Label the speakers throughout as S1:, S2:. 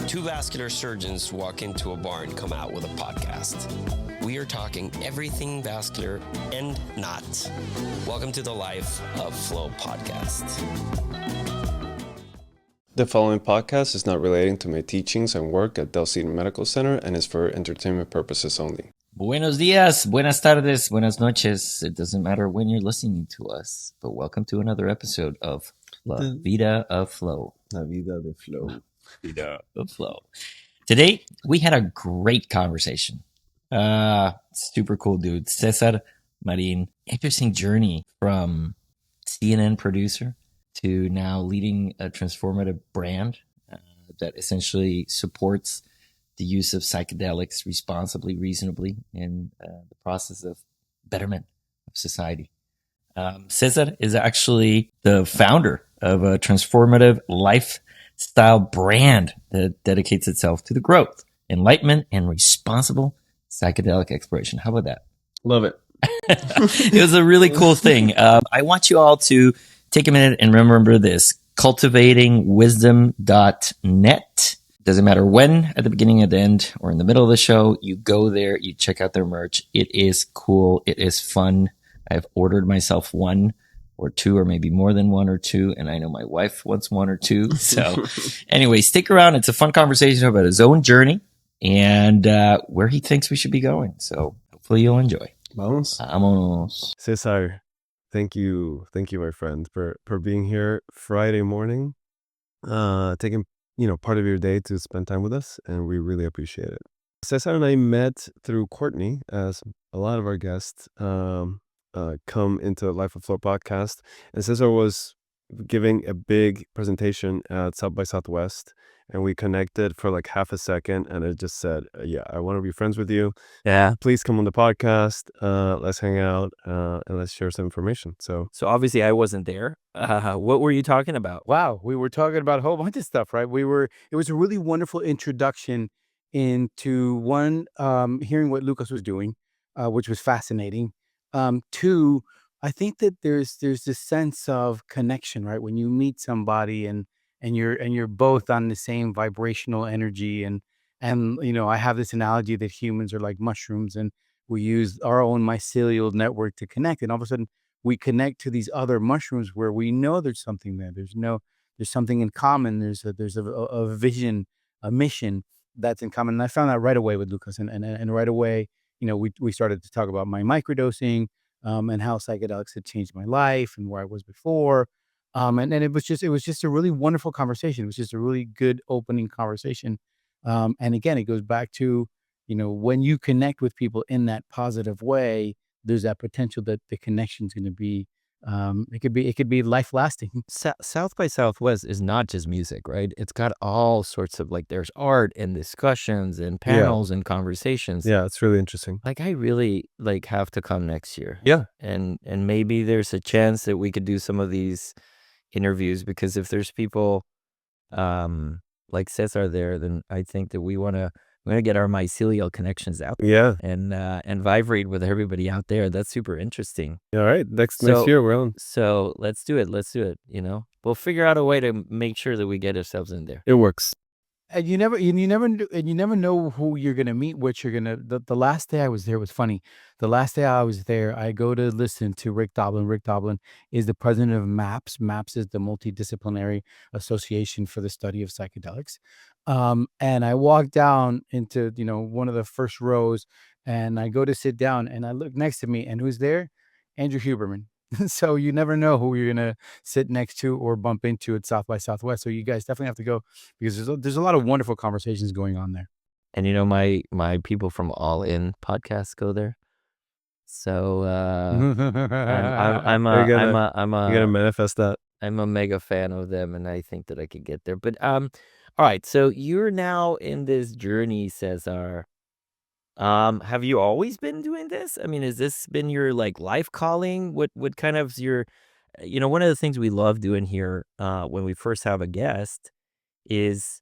S1: Two vascular surgeons walk into a bar and come out with a podcast. We are talking everything vascular and not. Welcome to the Life of Flow podcast.
S2: The following podcast is not relating to my teachings and work at Del Cedar Medical Center and is for entertainment purposes only.
S3: Buenos dias, buenas tardes, buenas noches. It doesn't matter when you're listening to us, but welcome to another episode of La Vida of Flow.
S2: La vida de flow.
S3: Vida of Flow. Today, we had a great conversation. Super cool dude. Cesar Marin. Interesting journey from CNN producer to now leading a transformative brand that essentially supports the use of psychedelics responsibly, reasonably in the process of betterment of society. Cesar is actually the founder of a transformative lifestyle brand that dedicates itself to the growth, enlightenment, and responsible psychedelic exploration. How about that?
S2: Love it.
S3: It was a really cool thing. I want you all to take a minute and remember this. Cultivatingwisdom.net. Doesn't matter when, at the beginning, at the end, or in the middle of the show, you go there, you check out their merch. It is cool. It is fun. I've ordered myself one or two, or maybe more than one or two. And I know my wife wants one or two. So anyway, stick around. It's a fun conversation about his own journey and where he thinks we should be going. So hopefully you'll enjoy.
S2: Vamos.
S3: Vámonos.
S2: Cesar, thank you, my friend, for being here Friday morning, taking part of your day to spend time with us, and we really appreciate it. Cesar and I met through Courtney, as a lot of our guests come into Life of Flow podcast, and Cesar was giving a big presentation at South by Southwest, and we connected for like half a second, and it just said, yeah, I want to be friends with you.
S4: Yeah.
S2: Please come on the podcast. Let's hang out and let's share some information. So
S4: obviously I wasn't there. What were you talking about?
S5: Wow, we were talking about a whole bunch of stuff, right? It was a really wonderful introduction into one, hearing what Lucas was doing, which was fascinating. Two, I think that there's this sense of connection, right? When you meet somebody and you're both on the same vibrational energy, and I have this analogy that humans are like mushrooms, and we use our own mycelial network to connect, and all of a sudden we connect to these other mushrooms where we know there's something there. There's something in common. There's a vision, a mission that's in common. And I found that right away with Lucas, and right away, we started to talk about my microdosing, and how psychedelics had changed my life and where I was before. And it was just a really wonderful conversation. It was just a really good opening conversation. And again, it goes back to, when you connect with people in that positive way, there's that potential that the connection is going to be, it could be life lasting.
S4: South by Southwest is not just music, right? It's got all sorts of, like, there's art and discussions and panels and conversations.
S2: yeah, it's really interesting.
S4: Like, I really have to come next year.
S2: Yeah.
S4: And maybe there's a chance that we could do some of these interviews, because if there's people like Cesar there, then I think that we're gonna get our mycelial connections out
S2: Yeah.
S4: and vibrate with everybody out there. That's super interesting.
S2: All right. Next year we're on.
S4: So let's do it. We'll figure out a way to make sure that we get ourselves in there.
S2: It works.
S5: And you never know who you're gonna meet. The last day I was there was funny. The last day I was there, I go to listen to Rick Doblin. Rick Doblin is the president of MAPS. MAPS is the Multidisciplinary Association for the Study of Psychedelics. And I walk down into one of the first rows, and I go to sit down, and I look next to me, and who's there? Andrew Huberman. So you never know who you're gonna sit next to or bump into at South by Southwest. So you guys definitely have to go, because there's a lot of wonderful conversations going on there.
S4: And my people from All In podcast go there. So I'm
S2: You're gonna manifest that.
S4: I'm a mega fan of them, and I think that I could get there. But all right, so you're now in this journey, Cesar. Have you always been doing this? I mean, has this been your life calling? What kind of your, one of the things we love doing here, when we first have a guest is,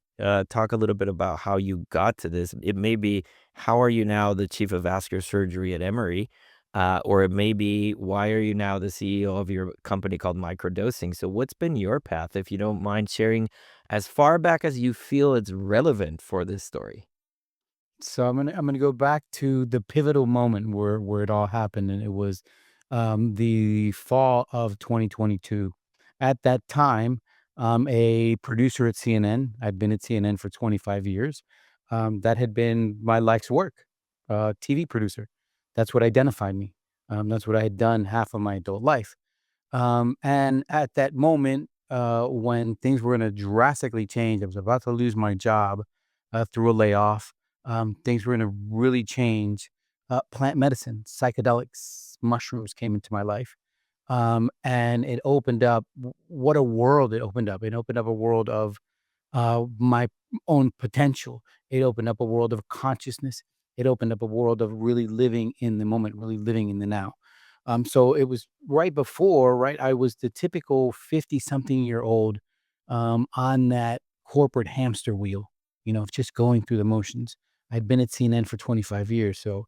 S4: talk a little bit about how you got to this. It may be, how are you now the chief of vascular surgery at Emory? or it may be, why are you now the CEO of your company called Microdosing? So what's been your path, if you don't mind sharing, as far back as you feel it's relevant for this story?
S5: So I'm gonna go back to the pivotal moment where it all happened, and it was the fall of 2022. At that time, a producer at CNN. I'd been at CNN for 25 years. That had been my life's work. TV producer. That's what identified me. That's what I had done half of my adult life. And at that moment, when things were going to drastically change, I was about to lose my job through a layoff. Things were going to really change. Plant medicine, psychedelics, mushrooms came into my life. And it opened up what a world it opened up. It opened up a world of my own potential. It opened up a world of consciousness. It opened up a world of really living in the moment, really living in the now. So it was right before, right? I was the typical 50 something year old on that corporate hamster wheel, of just going through the motions. I'd been at CNN for 25 years. So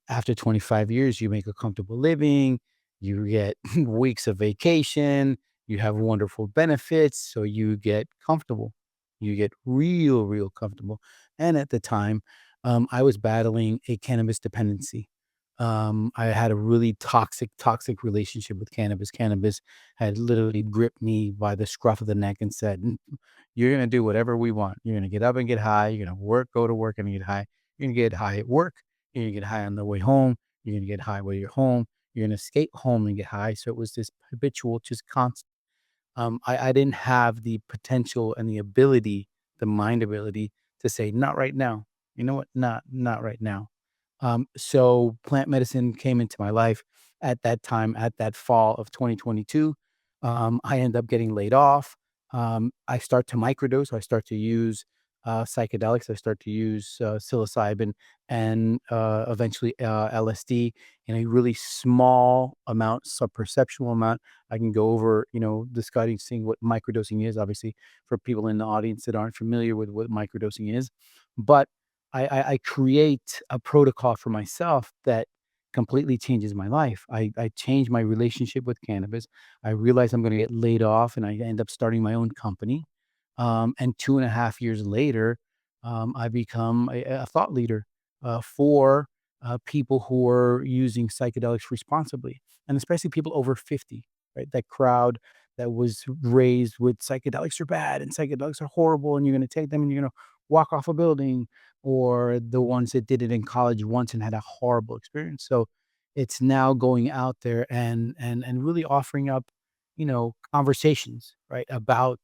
S5: after 25 years, you make a comfortable living, you get weeks of vacation, you have wonderful benefits, so you get comfortable. You get real comfortable. And at the time, I was battling a cannabis dependency. I had a really toxic relationship with cannabis. Cannabis had literally gripped me by the scruff of the neck and said, You're going to do whatever we want. You're going to get up and get high. You're going to go to work and get high. You're going to get high at work. You're gonna get high on the way home. You're gonna get high while you're home. You're gonna skate home and get high. So it was this habitual, just constant. I didn't have the potential and the ability, the mind ability to say, not right now. You know what? Not right now. So plant medicine came into my life at that time, at that fall of 2022. I end up getting laid off. I start to microdose. I start to use psychedelics. I start to use psilocybin and eventually LSD in a really small amount, subperceptual amount. I can go over, discussing seeing what microdosing is, obviously, for people in the audience that aren't familiar with what microdosing is. But I create a protocol for myself that completely changes my life. I change my relationship with cannabis. I realize I'm going to get laid off and I end up starting my own company. And 2.5 years later, I become a thought leader for people who are using psychedelics responsibly, and especially people over 50, right? That crowd that was raised with psychedelics are bad and psychedelics are horrible, and you're going to take them and you're going to walk off a building, or the ones that did it in college once and had a horrible experience. So it's now going out there and really offering up, conversations, right, about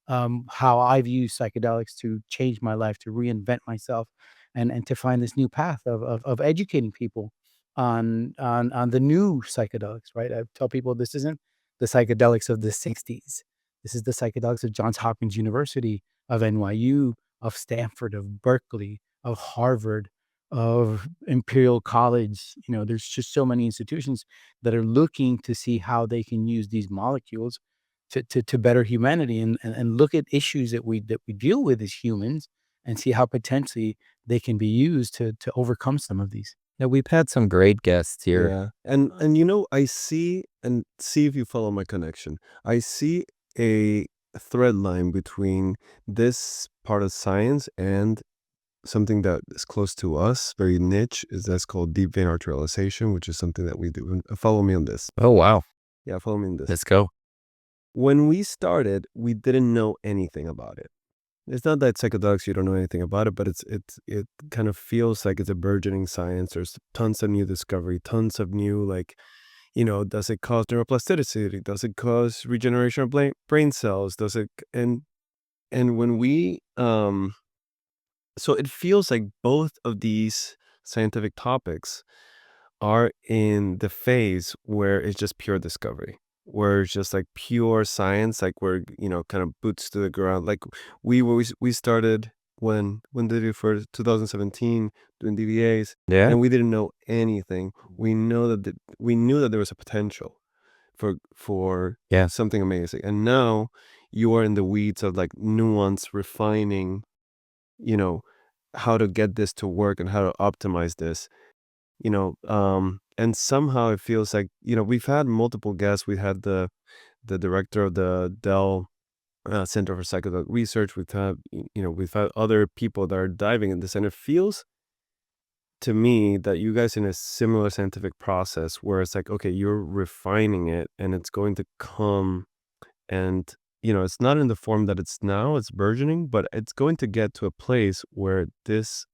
S5: how I've used psychedelics to change my life, to reinvent myself, and to find this new path of educating people on the new psychedelics. Right, I tell people this isn't the psychedelics of the '60s. This is the psychedelics of Johns Hopkins University, of NYU, of Stanford, of Berkeley, of Harvard, of Imperial College. There's just so many institutions that are looking to see how they can use these molecules to better humanity, and look at issues that we deal with as humans, and see how potentially they can be used to overcome some of these.
S4: Yeah, we've had some great guests here.
S2: Yeah. And I see, and see if you follow my connection. I see a thread line between this part of science and something that is close to us, very niche, that's called deep vein arterialization, which is something that we do. And follow me on this.
S4: Oh, wow.
S2: Yeah, follow me on this.
S4: Let's go.
S2: When we started, we didn't know anything about it. It's not that psychedelics, you don't know anything about it, but it kind of feels like it's a burgeoning science. There's tons of new discovery, tons of new, like, does it cause neuroplasticity? Does it cause regeneration of brain cells? Does it, and when we, so it feels like both of these scientific topics are in the phase where it's just pure discovery, where it's just like pure science, like we're, kind of boots to the ground. Like we started when did we first, 2017, doing DVAs,
S4: Yeah.
S2: and we didn't know anything. We knew that there was a potential for
S4: Yeah.
S2: something amazing. And now you are in the weeds of like nuance, refining, how to get this to work and how to optimize this. And somehow it feels like, we've had multiple guests. We had the director of the Dell Center for Psychedelic Research. We've had other people that are diving in this, and it feels to me that you guys in a similar scientific process where it's like, okay, you're refining it and it's going to come, and it's not in the form that it's now, it's burgeoning, but it's going to get to a place where this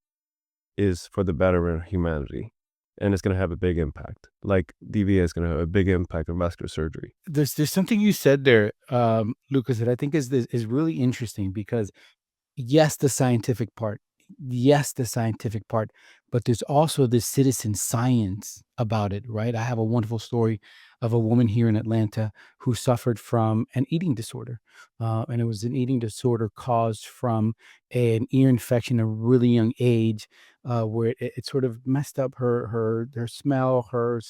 S2: is for the betterment of humanity, and it's going to have a big impact. Like DVA is going to have a big impact on vascular surgery.
S5: There's something you said there, Lucas, that I think is really interesting because yes, the scientific part. Yes, the scientific part, but there's also this citizen science about it, right? I have a wonderful story of a woman here in Atlanta who suffered from an eating disorder. And it was an eating disorder caused from an ear infection at a really young age, where it sort of messed up her smell, her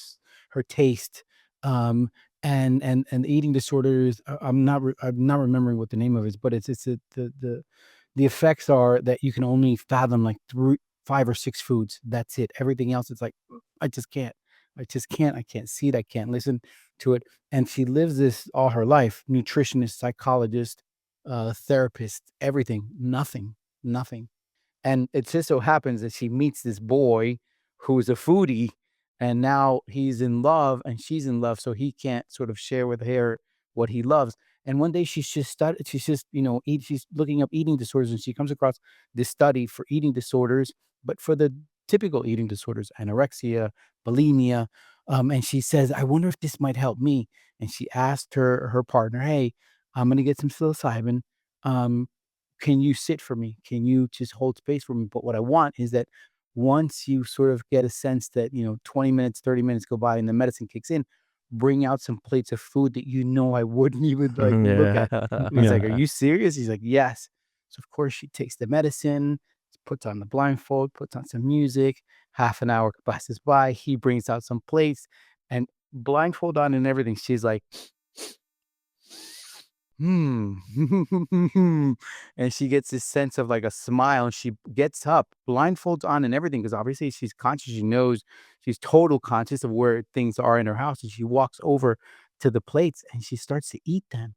S5: taste. Um, and the eating disorder is, I'm not remembering what the name of it is, but the effects are that you can only fathom like 5 or 6 foods. That's it. Everything else, it's like, I just can't. I just can't. I can't see it. I can't listen to it. And she lives this all her life. Nutritionist, psychologist, therapist, everything. Nothing. And it just so happens that she meets this boy who's a foodie, and now he's in love and she's in love, so he can't sort of share with her what he loves. And one day she's just, she's looking up eating disorders, and she comes across this study for eating disorders, but for the typical eating disorders, anorexia, bulimia. And she says, I wonder if this might help me. And she asked her partner, hey, I'm gonna get some psilocybin. Um, can you sit for me? Can you just hold space for me? But what I want is that once you sort of get a sense that, 20 minutes, 30 minutes go by and the medicine kicks in, bring out some plates of food that I wouldn't even like look at. And he's like, are
S4: Yeah.
S5: you serious? He's like, yes. So of course she takes the medicine, puts on the blindfold, puts on some music. Half an hour passes by. He brings out some plates and blindfold on and everything. She's like, hmm. And she gets this sense of like a smile, and she gets up, blindfolds on and everything, because obviously she's conscious. She knows, she's total conscious of where things are in her house. And she walks over to the plates and she starts to eat them.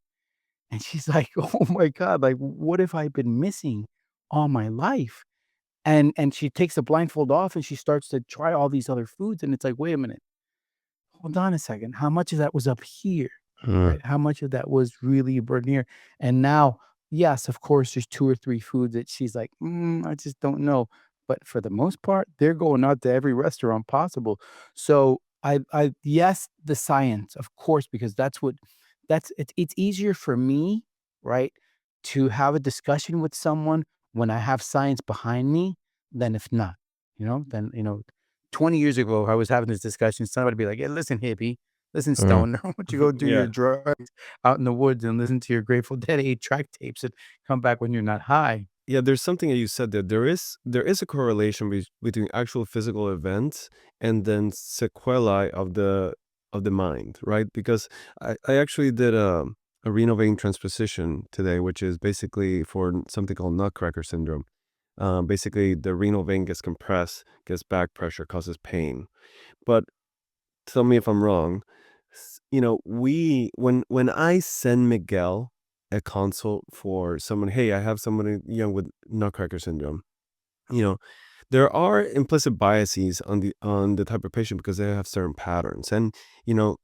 S5: And she's like, oh my God, like what have I been missing all my life? And she takes the blindfold off and she starts to try all these other foods. And it's like, wait a minute, hold on a second. How much of that was up here?
S2: Uh,
S5: Right? How much of that was really near? And now, yes, of course, there's 2 or 3 foods that she's like, I just don't know. But for the most part, they're going out to every restaurant possible. So yes, the science, of course, because it's easier for me, right, to have a discussion with someone when I have science behind me than if not. Then 20 years ago, I was having this discussion. Somebody would be like, "Hey, listen, hippie, listen,
S2: uh,
S5: stoner, why don't you go do your
S2: yeah.
S5: drugs out in the woods and listen to your Grateful Dead 8-track tapes and come back when you're not high."
S2: Yeah, there's something that you said there. There is a correlation between actual physical events and then sequelae of the mind, right? Because I actually did a renal vein transposition today, which is basically for something called nutcracker syndrome. Basically, the renal vein gets compressed, gets back pressure, causes pain. But tell me if I'm wrong. When I send Miguel a consult for someone, hey, I have somebody with nutcracker syndrome. You know, there are implicit biases on the type of patient because they have certain patterns, and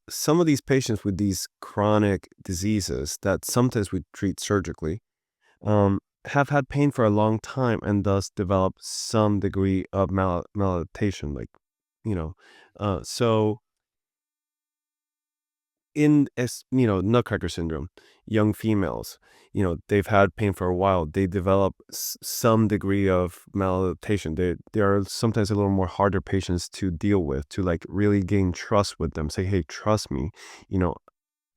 S2: some of these patients with these chronic diseases that sometimes we treat surgically, have had pain for a long time and thus develop some degree of maladaptation, like so nutcracker syndrome, young females, they've had pain for a while, they develop some degree of maladaptation. They are sometimes a little more harder patients to deal with, to like really gain trust with them, say, hey, trust me, you know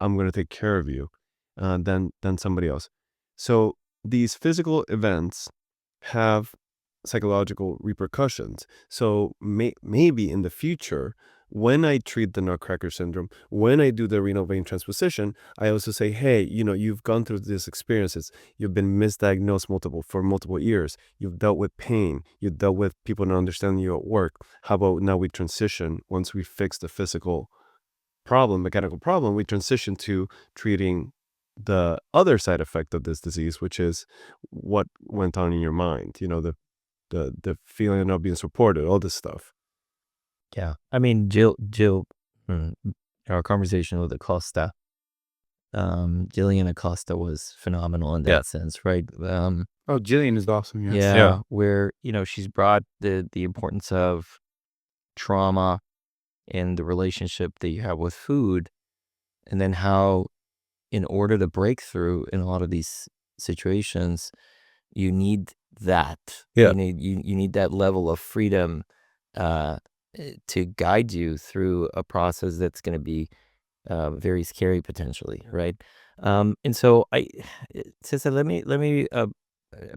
S2: I'm going to take care of you, than somebody else. So these physical events have psychological repercussions. So maybe in the future, when I treat the nutcracker syndrome, when I do the renal vein transposition, I also say, hey, you've gone through these experiences. You've been misdiagnosed for multiple years. You've dealt with pain. You've dealt with people not understanding you at work. How about now we transition, once we fix the physical mechanical problem, we transition to treating the other side effect of this disease, which is what went on in your mind, the feeling of not being supported, all this stuff.
S4: Yeah. I mean, Jill, our conversation with Acosta, Jillian Acosta was phenomenal in that sense, right?
S5: Oh, Jillian is awesome. Yes.
S4: Yeah, where, she's brought the importance of trauma and the relationship that you have with food, and then how, in order to break through in a lot of these situations, you need that.
S2: Yeah.
S4: You need that level of freedom to guide you through a process that's going to be very scary potentially, right? And so Cesar, let me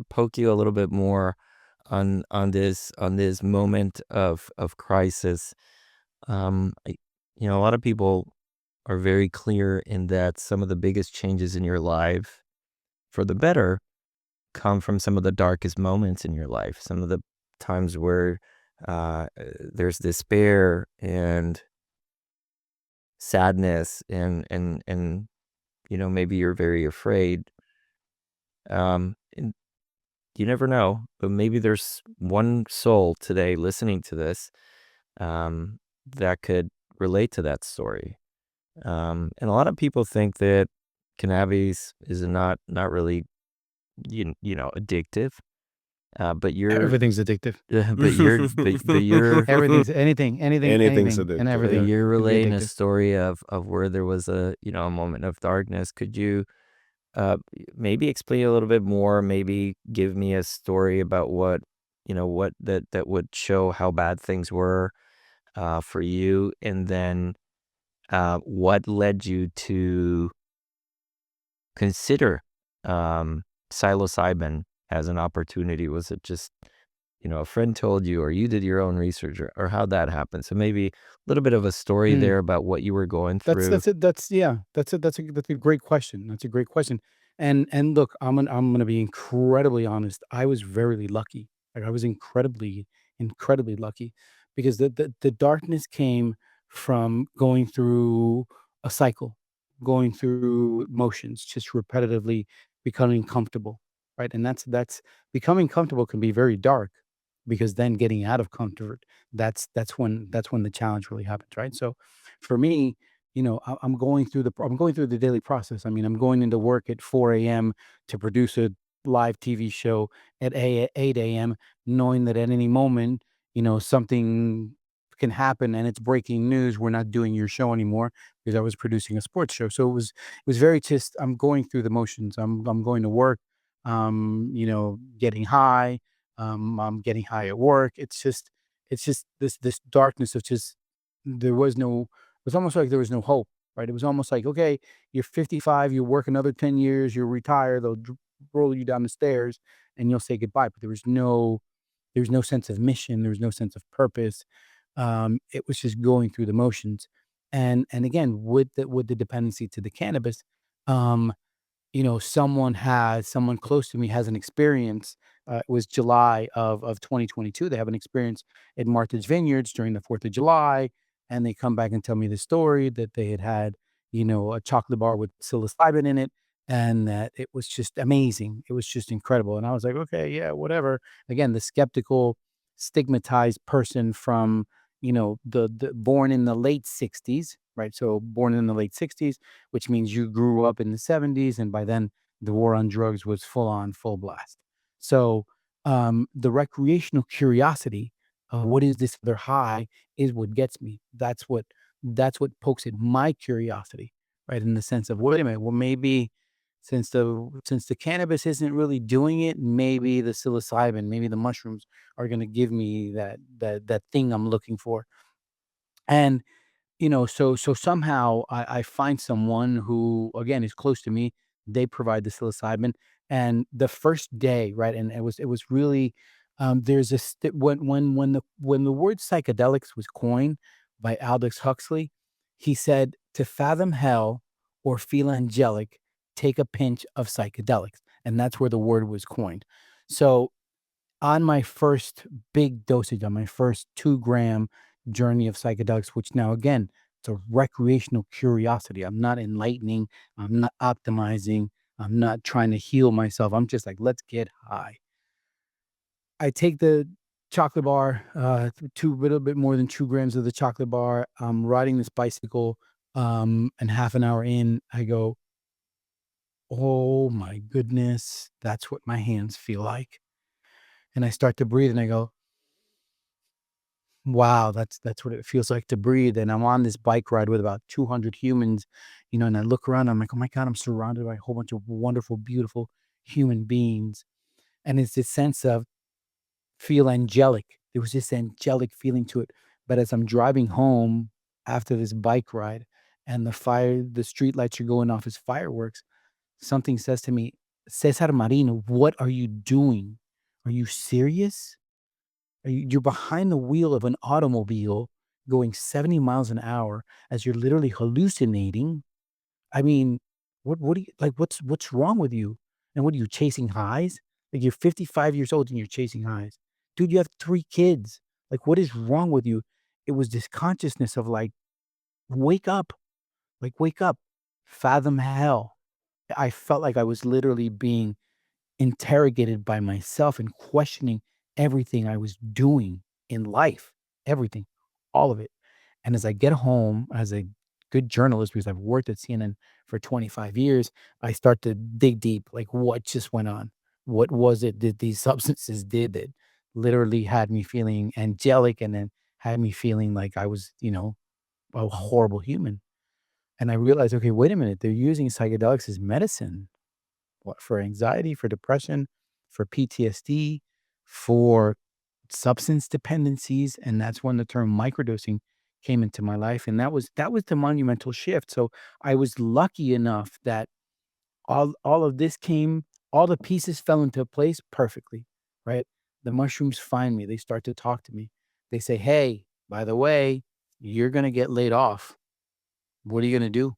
S4: poke you a little bit more on this moment of crisis. A lot of people are very clear in that some of the biggest changes in your life for the better come from some of the darkest moments in your life, some of the times where there's despair and sadness and maybe you're very afraid. And you never know, but maybe there's one soul today listening to this that could relate to that story. And a lot of people think that cannabis is not really addictive. But
S5: Everything's addictive.
S4: but you're
S5: Everything's anything,
S2: Anything's
S5: and
S2: addictive.
S4: but
S5: everything.
S4: you're
S5: can be
S4: relating a
S5: addictive.
S4: story of where there was a moment of darkness. Could you maybe explain a little bit more? Maybe give me a story about what that would show how bad things were for you, and then what led you to consider psilocybin as an opportunity? Was it just a friend told you, or you did your own research, or how'd that happen? So maybe a little bit of a story
S5: Mm.
S4: there about what you were going through.
S5: That's it. That's a great question. That's a great question. And look, I'm gonna be incredibly honest. I was very lucky. Like I was incredibly lucky because the darkness came from going through a cycle, going through motions, just repetitively becoming comfortable, right? And that's becoming comfortable can be very dark because then getting out of comfort, that's when the challenge really happens, right? So for me, I'm going through the daily process. I mean, I'm going into work at 4 a.m. to produce a live TV show at 8 a.m., knowing that at any moment, something can happen and it's breaking news. We're not doing your show anymore because I was producing a sports show. So it was very just I'm going through the motions. I'm going to work, getting high. I'm getting high at work. It's just this darkness of just there was no it was almost like there was no hope, right? It was almost like, okay, you're 55, you work another 10 years, you'll retire, they'll roll you down the stairs and you'll say goodbye. But there was no sense of mission, there was no sense of purpose. It was just going through the motions. And again, with the dependency to the cannabis, um, someone close to me has an experience. It was July of 2022. They have an experience at Martha's Vineyards during the 4th of July. And they come back and tell me the story that they had, a chocolate bar with psilocybin in it. And that it was just amazing. It was just incredible. And I was like, okay, yeah, whatever. Again, the skeptical, stigmatized person from, the born in the late 60s, right? So born in the late 60s, which means you grew up in the 70s, and by then the war on drugs was full blast. So the recreational curiosity of what is this other high is what gets me. That's what pokes at my curiosity, right? In the sense of, wait a minute, well, maybe since the cannabis isn't really doing it, maybe the psilocybin, maybe the mushrooms are going to give me that thing I'm looking for. And so somehow I find someone who again is close to me. They provide the psilocybin, and the first day, right? And it was really there's when the word psychedelics was coined, by Aldous Huxley. He said, to fathom hell or feel angelic, take a pinch of psychedelics. And that's where the word was coined. So on my first big dosage, on my first 2 gram journey of psychedelics, which now again, it's a recreational curiosity. I'm not enlightening. I'm not optimizing. I'm not trying to heal myself. I'm just like, let's get high. I take the chocolate bar, two little bit more than 2 grams of the chocolate bar. I'm riding this bicycle, and half an hour in, I go, oh my goodness, that's what my hands feel like. And I start to breathe, and I go, wow, that's what it feels like to breathe. And I'm on this bike ride with about 200 humans, and I look around, I'm like, oh my God, I'm surrounded by a whole bunch of wonderful, beautiful human beings. And it's this sense of feel angelic. There was this angelic feeling to it. But as I'm driving home after this bike ride and the street lights are going off as fireworks, something says to me, Cesar Marin, what are you doing? Are you serious? You're behind the wheel of an automobile going 70 miles an hour as you're literally hallucinating. I mean, what do you like? What's wrong with you? And what are you chasing highs? Like you're 55 years old and you're chasing highs, dude. You have 3 kids. Like, what is wrong with you? It was this consciousness of like, wake up, wake up, fathom hell. I felt like I was literally being interrogated by myself and questioning everything I was doing in life, everything, all of it. And as I get home, as a good journalist, because I've worked at CNN for 25 years, I start to dig deep, like what just went on? What was it that these substances did that literally had me feeling angelic and then had me feeling like I was, a horrible human? And I realized, okay, wait a minute, they're using psychedelics as medicine. What, for anxiety, for depression, for PTSD, for substance dependencies, and that's when the term microdosing came into my life, and that was the monumental shift. So I was lucky enough that all of this came, all the pieces fell into place perfectly, right? The mushrooms find me, they start to talk to me. They say, "Hey, by the way, you're gonna get laid off. What are you gonna do?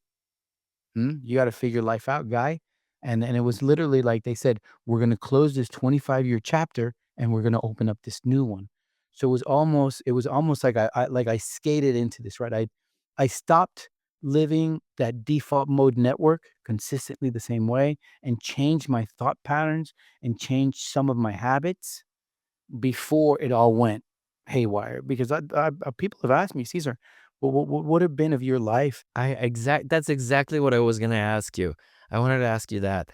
S5: You got to figure life out, guy." And it was literally like they said, we're going to close this 25-year chapter and we're going to open up this new one. So it was almost like I skated into this, right? I stopped living that default mode network consistently the same way and changed my thought patterns and changed some of my habits before it all went haywire. Because people have asked me, Caesar, what would have been of your life?
S4: That's exactly what I was gonna ask you. I wanted to ask you that.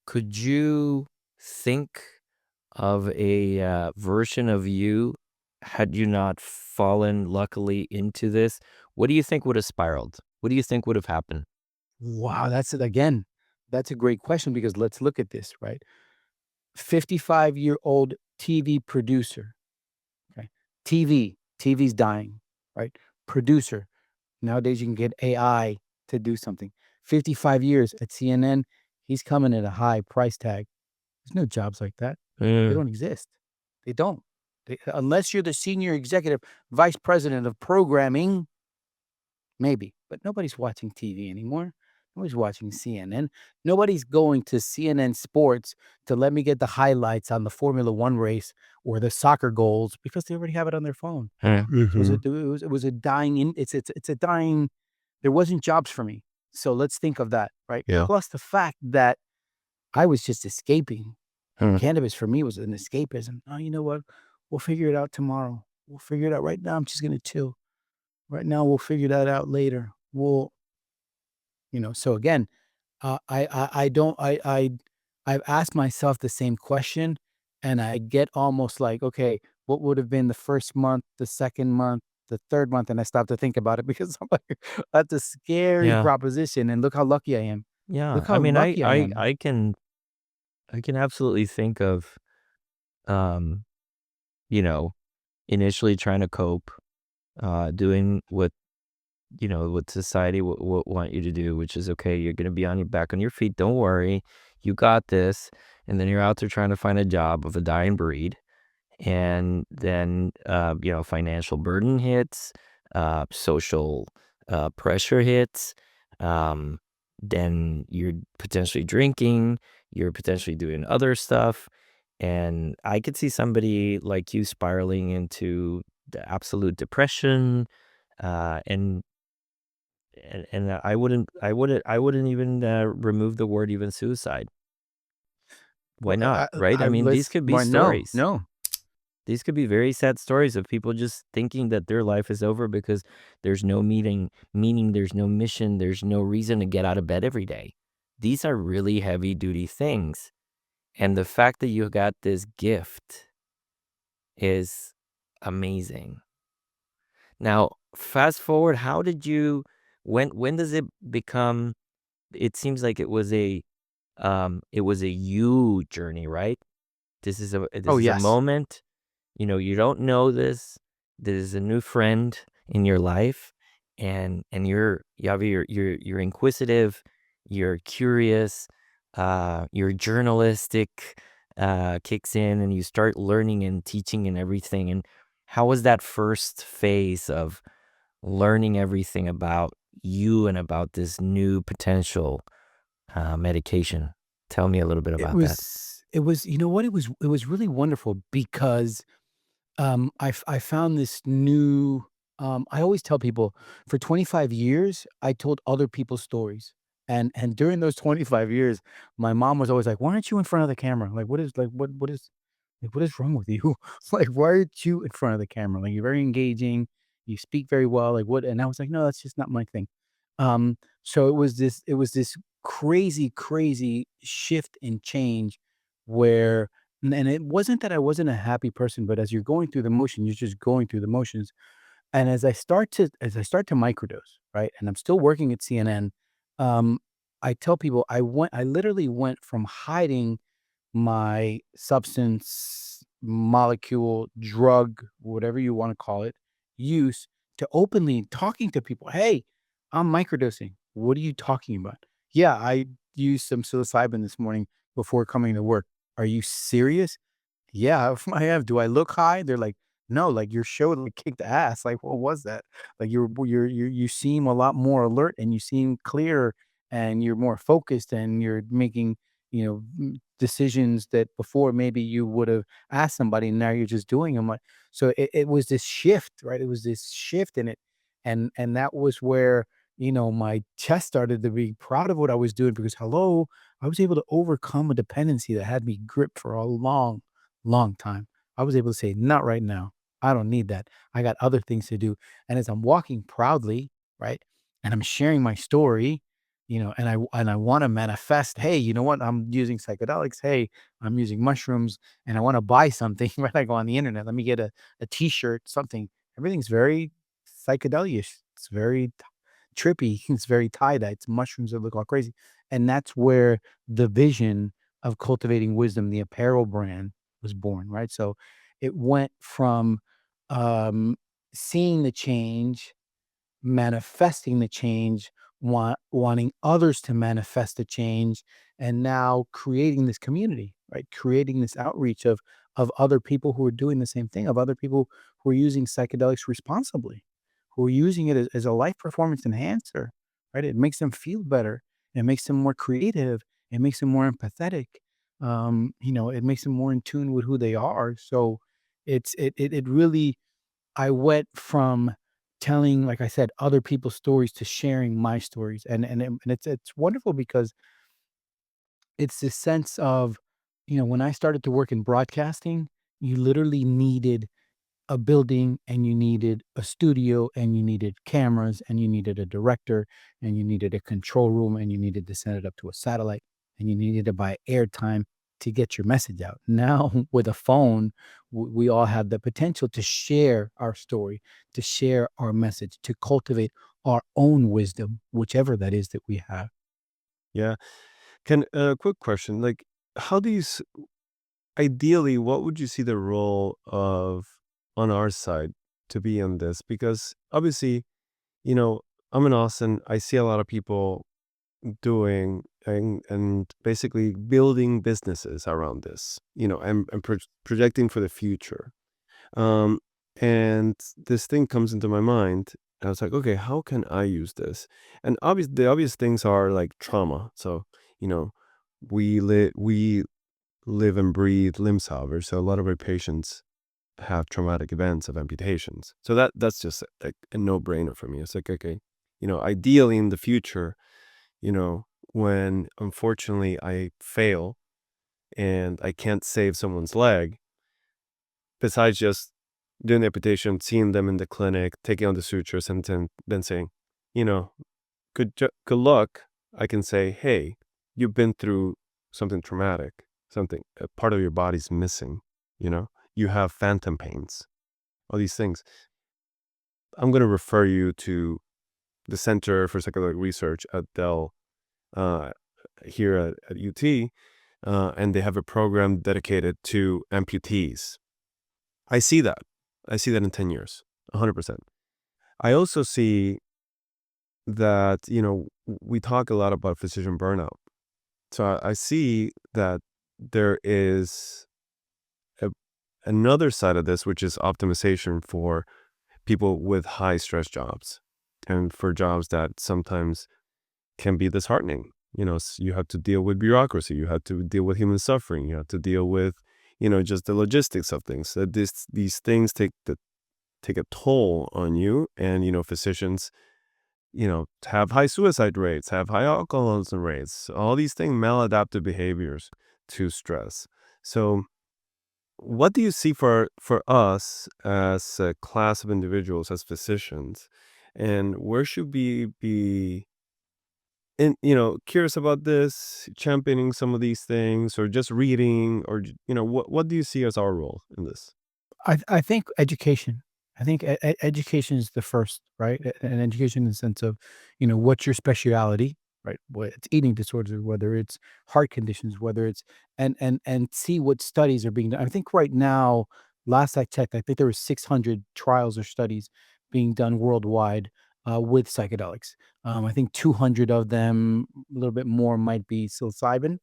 S4: Could you think of a version of you had you not fallen luckily into this? What do you think would have spiraled? What do you think would have happened?
S5: Wow, that's it again. That's a great question because let's look at this, right? 55-year-old TV producer. Okay. TV's dying, right? Producer. Nowadays you can get AI to do something. 55 years at CNN, he's coming at a high price tag. There's no jobs like that. They don't exist. They don't. Unless you're the senior executive vice president of programming, maybe. But nobody's watching TV anymore. Nobody's watching CNN. Nobody's going to CNN Sports to let me get the highlights on the Formula One race or the soccer goals because they already have it on their phone. It was a dying. It's a dying. There wasn't jobs for me. So let's think of that, right?
S2: Yeah.
S5: Plus the fact that I was just escaping. Cannabis for me was an escapism. Oh, you know what? We'll figure it out tomorrow. We'll figure it out. Right now, I'm just gonna chill. Right now, we'll figure that out later. So again, I don't, I've asked myself the same question and I get almost like, okay, what would have been the first month, the second month, the third month? And I stop to think about it because I'm like, that's a scary
S4: Yeah.
S5: proposition. And look how lucky I am.
S4: Yeah.
S5: Look
S4: I
S5: how
S4: mean,
S5: lucky I am.
S4: I can absolutely think of, um, you know, initially trying to cope, doing what society would want you to do, which is, okay, you're going to be on your back on your feet. Don't worry. You got this. And then you're out there trying to find a job of a dying breed. And then, financial burden hits. social pressure hits, um, then you're potentially drinking, you're potentially doing other stuff. And I could see somebody like you spiraling into the absolute depression, uh, and and I wouldn't even remove the word even suicide. Why
S5: Well,
S4: not? Right? I mean, these
S5: let's.
S4: could be
S5: Why no,
S4: stories.
S5: no.
S4: These could be very sad stories of people just thinking that their life is over because there's no meaning, there's no mission, there's no reason to get out of bed every day. These are really heavy duty things. And the fact that you got this gift is amazing. Now, fast forward, how did you when does it become, it seems like it was a you journey, right? This
S5: Oh
S4: is a
S5: yes.
S4: moment. You don't know this. There's a new friend in your life, and you're inquisitive, you're curious, your journalistic kicks in, and you start learning and teaching and everything. And how was that first phase of learning everything about you and about this new potential medication? Tell me a little bit
S5: It
S4: about that.
S5: was. It was. You know what? It was really wonderful because I found this new. I always tell people for 25 years I told other people's stories, and during those 25 years, my mom was always like, "Why aren't you in front of the camera? Like, what is wrong with you? Like, why aren't you in front of the camera? Like, you're very engaging, you speak very well. Like, what?" And I was like, "No, that's just not my thing." So it was this crazy, crazy shift and change where and it wasn't that I wasn't a happy person, but as you're going through the motion, you're just going through the motions. And as I start to microdose, right? And I'm still working at CNN, um, I tell people I literally went from hiding my substance, molecule, drug, whatever you want to call it, use to openly talking to people. Hey, I'm microdosing. What are you talking about? Yeah, I used some psilocybin this morning before coming to work. Are you serious? Yeah, I have. Do I look high? They're like, no, like your show like kicked ass. Like, what was that? Like you seem a lot more alert and you seem clearer and you're more focused and you're making, decisions that before maybe you would have asked somebody. Now you're just doing them. Like, so it was this shift, right? It was this shift in it. And that was where, my chest started to be proud of what I was doing because hello, I was able to overcome a dependency that had me gripped for a long, long time. I was able to say, not right now. I don't need that. I got other things to do. And as I'm walking proudly, right, and I'm sharing my story, and I want to manifest, hey, you know what? I'm using psychedelics. Hey, I'm using mushrooms and I want to buy something, right? I go on the internet. Let me get a t-shirt, something. Everything's very psychedelic. It's very trippy. It's very tie-dye. It's mushrooms that look all crazy. And that's where the vision of Cultivating Wisdom, the apparel brand, was born, right? So it went from um, seeing the change, manifesting the change, wanting others to manifest the change, and now creating this community, right? Creating this outreach of other people who are doing the same thing, of other people who are using psychedelics responsibly, who are using it as a life performance enhancer, right? It makes them feel better. It makes them more creative. It makes them more empathetic. It makes them more in tune with who they are. So it really I went from telling, like I said, other people's stories to sharing my stories, and it's wonderful because it's this sense of, when I started to work in broadcasting, you literally needed a building and you needed a studio and you needed cameras and you needed a director and you needed a control room and you needed to send it up to a satellite and you needed to buy airtime to get your message out. Now with a phone, we all have the potential to share our story, to share our message, to cultivate our own wisdom, whichever that is that we have.
S2: Yeah. Can quick question, like how do you ideally, what would you see the role of on our side to be on this? Because obviously, you know, I'm in Austin. I see a lot of people doing and basically building businesses around this, and projecting for the future. Um, and this thing comes into my mind. I was like, okay, how can I use this? And the obvious things are like trauma. So, you know, we live and breathe limb salvage. So a lot of our patients have traumatic events of amputations. So that's just like a no-brainer for me. It's like, okay, ideally in the future, when unfortunately I fail and I can't save someone's leg, besides just doing the amputation, seeing them in the clinic, taking out the sutures, and then saying, you know, good luck. I can say, hey, you've been through something traumatic, something, a part of your body's missing, you have phantom pains, all these things. I'm going to refer you to the Center for Psychedelic Research at Dell uh, here at UT, and they have a program dedicated to amputees. I see that. I see that in 10 years, 100%. I also see that, we talk a lot about physician burnout. So I see that there is another side of this, which is optimization for people with high stress jobs and for jobs that sometimes can be disheartening. You have to deal with bureaucracy, you have to deal with human suffering, you have to deal with, just the logistics of things. So these things take a toll on you, and physicians, have high suicide rates, have high alcoholism rates, all these things, maladaptive behaviors to stress. So what do you see for us as a class of individuals, as physicians, and where should we be curious about this, championing some of these things, or just reading, or what do you see as our role in this?
S5: I think education. I think education is the first, right? And education in the sense of, what's your speciality, right? What it's eating disorders, whether it's heart conditions, whether it's and see what studies are being done. I think right now, last I checked, I think there were 600 trials or studies being done worldwide with psychedelics. I think 200 of them, a little bit more, might be psilocybin.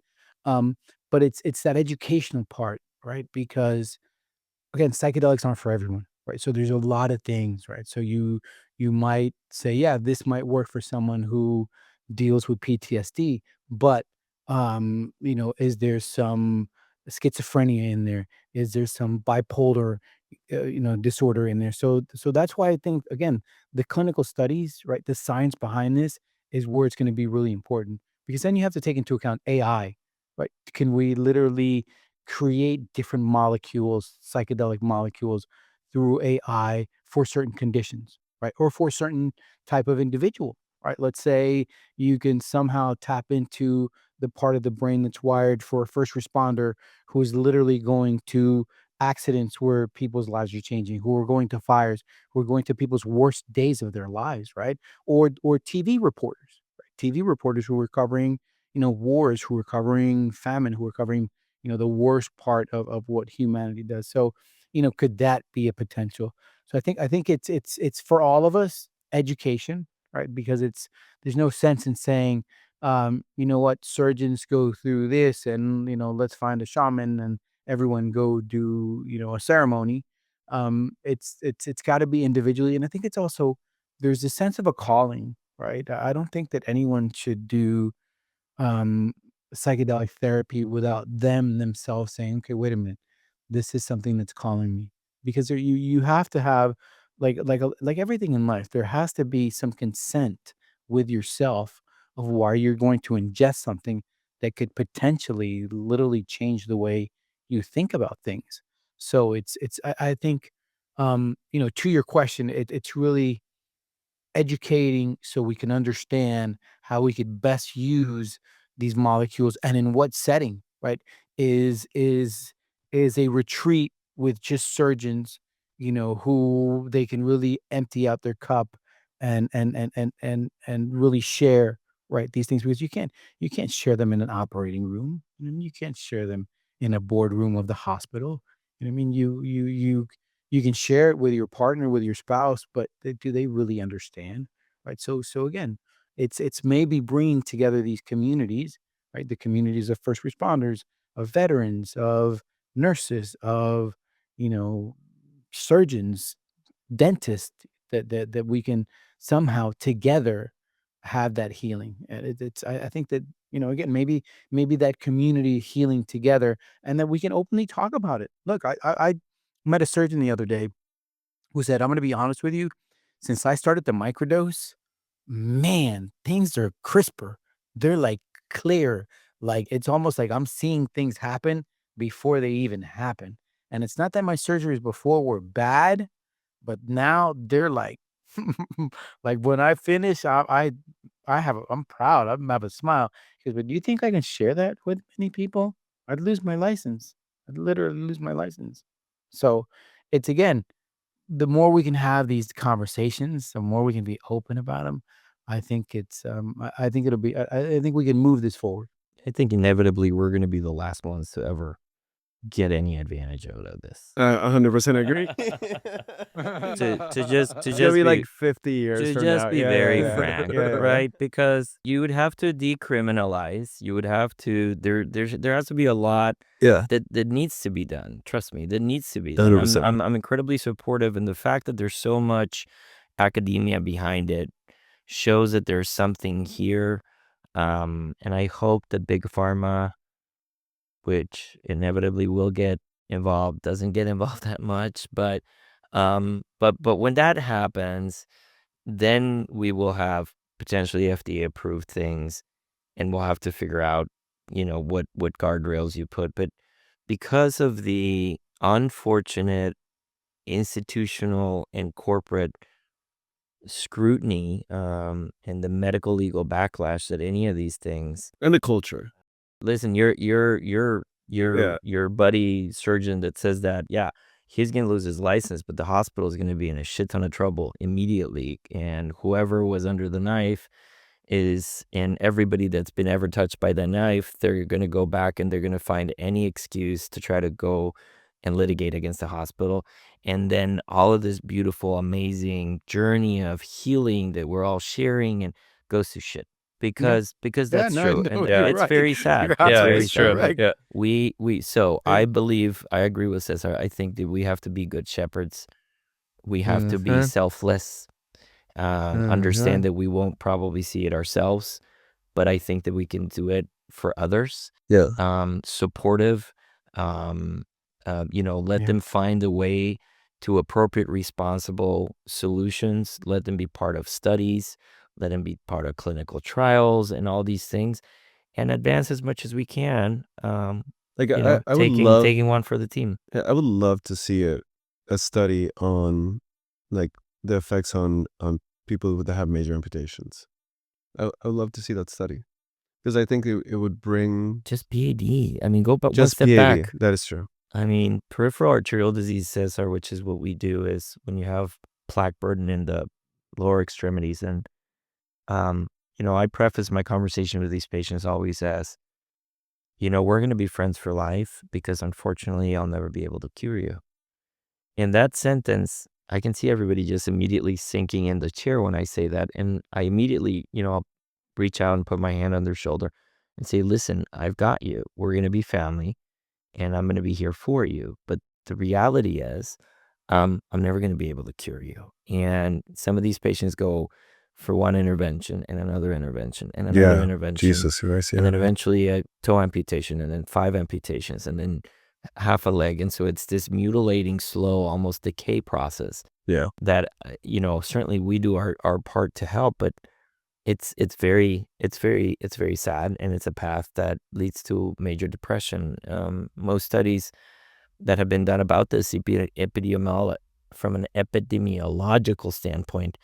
S5: Um, but it's that educational part, right? Because again, psychedelics aren't for everyone, right? So there's a lot of things, right? So you might say, yeah, this might work for someone who deals with PTSD, but is there some schizophrenia in there? Is there some bipolar disorder in there? So that's why I think, again, the clinical studies, right? The science behind this is where it's going to be really important, because then you have to take into account AI, right? Can we literally create different molecules, psychedelic molecules, through AI for certain conditions, right? Or for certain type of individual, right? Let's say you can somehow tap into the part of the brain that's wired for a first responder who is literally going to accidents where people's lives are changing, who are going to fires, who are going to people's worst days of their lives, right? Or TV reporters, right? TV reporters who are covering, wars, who are covering famine, who are covering the worst part of what humanity does. So, could that be a potential? So I think it's for all of us, education, right? Because there's no sense in saying, you know what, surgeons go through this, and let's find a shaman and everyone go do a ceremony. It's got to be individually, and I think it's also, there's a sense of a calling, right? I don't think that anyone should do um, psychedelic therapy without them themselves saying, "Okay, wait a minute, this is something that's calling me." Because you have to have, like everything in life, there has to be some consent with yourself of why you're going to ingest something that could potentially literally change the way you think about things. So I think, to your question, it's really educating so we can understand how we could best use these molecules and in what setting, right? Is a retreat with just surgeons, who they can really empty out their cup and really share, right, these things, because you can't share them in an operating room. You can't share them in a boardroom of the hospital. I mean, you can share it with your partner, with your spouse, but do they really understand? Right. So again, it's maybe bringing together these communities, right? The communities of first responders, of veterans, of nurses, of, you know, surgeons, dentists, that we can somehow together have that healing. And I think that, again, maybe that community healing together, and that we can openly talk about it. Look, I met a surgeon the other day who said, I'm going to be honest with you, since I started the microdose, man, things are crisper. They're like clear. Like it's almost like I'm seeing things happen before they even happen. And it's not that my surgeries before were bad, but now they're like, like when I finish, I'm proud. I have a smile. Because, but do you think I can share that with many people? I'd lose my license. I'd literally lose my license. So it's, again, the more we can have these conversations, the more we can be open about them. I think I think it'll be, I think we can move this forward.
S4: I think inevitably we're going to be the last ones to ever get any advantage out of this.
S2: 100% agree.
S4: To just
S2: It's gonna be like 50 years
S4: to
S2: from
S4: just
S2: now.
S4: be
S2: Yeah,
S4: very
S2: yeah, yeah.
S4: frank,
S2: Yeah, yeah.
S4: right? Because you would have to decriminalize. You would have to there has to be a lot
S2: Yeah.
S4: that needs to be done. Trust me, that needs to be done.
S2: 100%.
S4: I'm incredibly supportive, and the fact that there's so much academia behind it shows that there's something here. And I hope that big pharma, which inevitably will get involved, doesn't get involved that much. But when that happens, then we will have potentially FDA approved things, and we'll have to figure out, what guardrails you put. But because of the unfortunate institutional and corporate scrutiny, and the medical legal backlash that any of these things.
S2: And the culture.
S4: Listen, your buddy surgeon that says that, yeah, he's going to lose his license, but the hospital is going to be in a shit ton of trouble immediately. And whoever was under the knife and everybody that's been ever touched by the knife, they're going to go back and they're going to find any excuse to try to go and litigate against the hospital. And then all of this beautiful, amazing journey of healing that we're all sharing and goes to shit. Because that's true. And it's
S5: right.
S4: very sad.
S5: You're
S4: It's very
S5: absolutely
S4: sad.
S5: correct.
S4: Yeah. So I believe, I agree with Cesar. I think that we have to be good shepherds. We have to be selfless. Understand that we won't probably see it ourselves, but I think that we can do it for others.
S2: Yeah.
S4: Supportive. Let them find a way to appropriate, responsible solutions. Let them be part of studies. Let them be part of clinical trials and all these things, and advance as much as we can.
S2: Like I would love
S4: taking one for the team.
S2: I would love to see a study on like the effects on people that have major amputations. I would love to see that study, because I think it would bring
S4: Just PAD. I mean, go but one
S2: just
S4: step
S2: PAD.
S4: back.
S2: That is true.
S4: I mean, peripheral arterial disease, Cesar, which is what we do, is when you have plaque burden in the lower extremities. And, I preface my conversation with these patients always as, we're going to be friends for life because unfortunately I'll never be able to cure you. In that sentence, I can see everybody just immediately sinking in the chair when I say that. And I immediately, I'll reach out and put my hand on their shoulder and say, listen, I've got you. We're going to be family and I'm going to be here for you. But the reality is, I'm never going to be able to cure you. And some of these patients go for one intervention and another intervention and another intervention.
S2: Jesus Christ. Yeah.
S4: And then eventually a toe amputation and then 5 amputations and then half a leg. And so it's this mutilating, slow, almost decay process.
S2: Yeah.
S4: That, certainly we do our part to help, but it's very sad, and it's a path that leads to major depression. Most studies that have been done about this from an epidemiological standpoint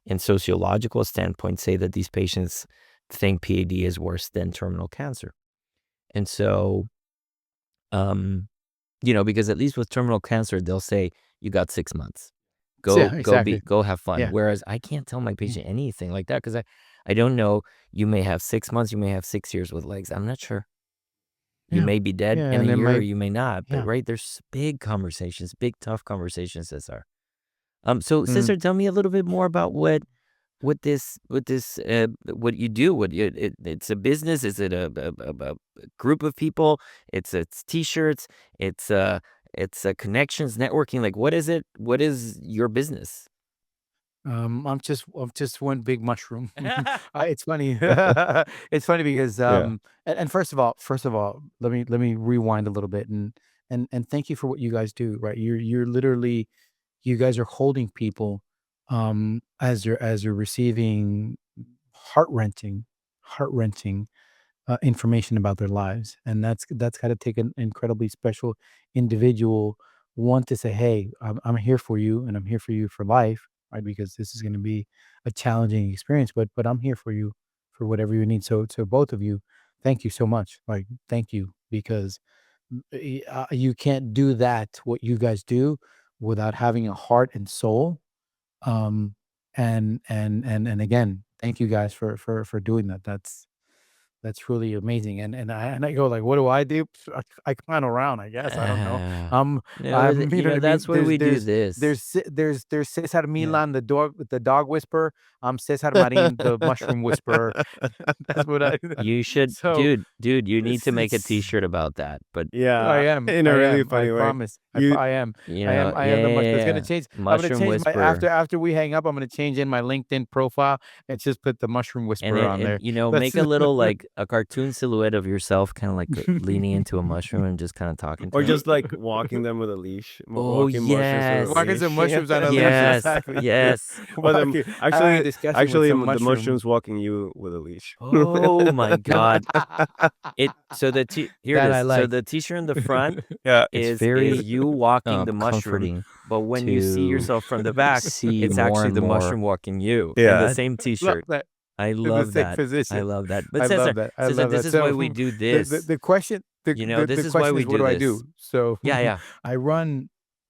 S4: and sociological standpoint say that these patients think PAD is worse than terminal cancer. And so, because at least with terminal cancer, they'll say you got 6 months. Go have fun.
S5: Yeah.
S4: Whereas I can't tell my patient anything like that because I don't know. You may have 6 months, you may have 6 years with legs. I'm not sure. You may be dead in a year, or you may not. But right, there's big conversations, big tough conversations, Cesar. So Cesar, tell me a little bit more about what this what you do. It's a business. Is it a group of people? It's t-shirts. It's connections, networking. Like, what is it? What is your business?
S5: I'm just one big mushroom. It's funny. It's funny because
S2: Yeah.
S5: and first of all, let me rewind a little bit and thank you for what you guys do. Right, you're literally you guys are holding people as you're receiving heart wrenching, heart wrenching information about their lives, and that's got to take an incredibly special individual one to say, "Hey, I'm here for you, and I'm here for you for life, right? Because this is going to be a challenging experience, but I'm here for you for whatever you need." So both of you, thank you so much. Like, thank you because you can't do that what you guys do without having a heart and soul. Um, and again, thank you guys for doing that. That's really amazing, and I go like, "What do I do?" I clown around, I guess, I don't know.
S4: Uh,
S5: Um,
S4: no,
S5: you
S4: you
S5: know
S4: know,
S5: what I mean?
S4: that's why we do this.
S5: There's Cesar
S2: Yeah.
S5: Milan, the dog whisperer. I'm Cesar Marin, the mushroom whisperer. That's what I
S4: You should,
S5: so,
S4: dude, you need to make a
S5: it's
S4: t-shirt about that. But,
S2: Yeah, in a
S5: I
S2: really
S5: am, I
S2: funny way.
S5: promise.
S2: You
S5: I am.
S4: you know,
S5: I
S4: yeah,
S5: am the mush
S4: yeah,
S5: that's gonna
S4: yeah.
S5: change I'm gonna
S4: Mushroom
S5: change my
S4: whisperer.
S5: after we hang up, I'm gonna change in my LinkedIn profile and just put the mushroom
S4: And
S5: whisperer
S4: then,
S5: on
S4: and
S5: there.
S4: you know,
S5: That's
S4: make a little like a cartoon silhouette of yourself, kind of like leaning into a mushroom and just kind of talking to
S2: or
S4: him.
S2: just like walking them with a leash,
S4: Oh,
S2: walking mushrooms with a
S5: Walking some
S2: leash.
S4: yes.
S2: Yeah.
S5: mushrooms on a leash,
S4: Yes.
S5: exactly.
S4: Yes.
S2: Or the
S5: Walking, having a
S2: actually
S5: discussion with some
S2: the
S5: mushroom.
S2: mushrooms walking you with a leash.
S4: Oh my God. Here it
S5: That I
S4: is. So
S5: like.
S4: the t-shirt in the front
S2: Yeah.
S3: It's
S4: is
S3: very
S4: you walking the mushroom,
S3: comforting
S4: but when you see
S3: to
S4: yourself from the back,
S3: see
S4: it's
S3: more
S4: actually
S3: and
S4: the
S3: more.
S4: mushroom walking you in the
S2: Yeah.
S5: I
S4: same
S5: love
S4: t-shirt.
S5: that.
S4: I
S5: In the
S4: love
S5: same
S4: that. I
S5: position.
S4: love that. But
S5: I
S4: Cesar,
S5: love that. I
S4: Cesar,
S5: love
S4: this
S5: that.
S4: is why
S5: So
S4: we do this.
S5: the question
S4: You know, this
S5: the
S4: is why
S5: question
S4: we
S5: is what
S4: do
S5: do I
S4: this.
S5: do? So
S4: Yeah, yeah.
S5: I run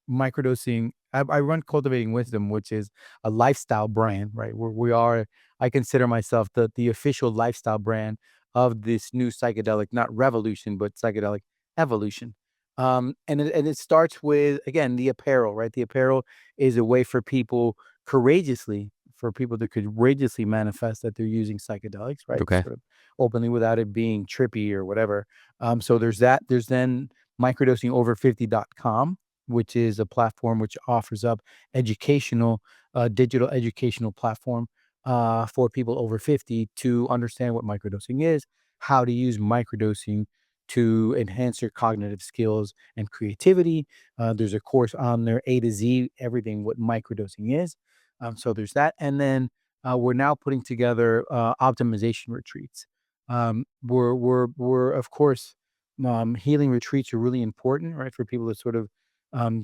S5: microdosing. I run Cultivating Wisdom, which is a lifestyle brand, right? We are. I consider myself the official lifestyle brand of this new psychedelic, not revolution, but psychedelic evolution. And it starts with again the apparel, right? The apparel is a way for people courageously for people to courageously manifest that they're using psychedelics, right?
S4: Okay.
S5: Sort of openly without it being trippy or whatever. So there's that. There's then microdosingover50.com, which is a platform which offers up educational, digital educational platform for people over 50 to understand what microdosing is, how to use microdosing to enhance your cognitive skills and creativity. There's a course on there, A to Z, everything what microdosing is. So there's that. And then we're now putting together optimization retreats. We're of course healing retreats are really important, right, for people to sort of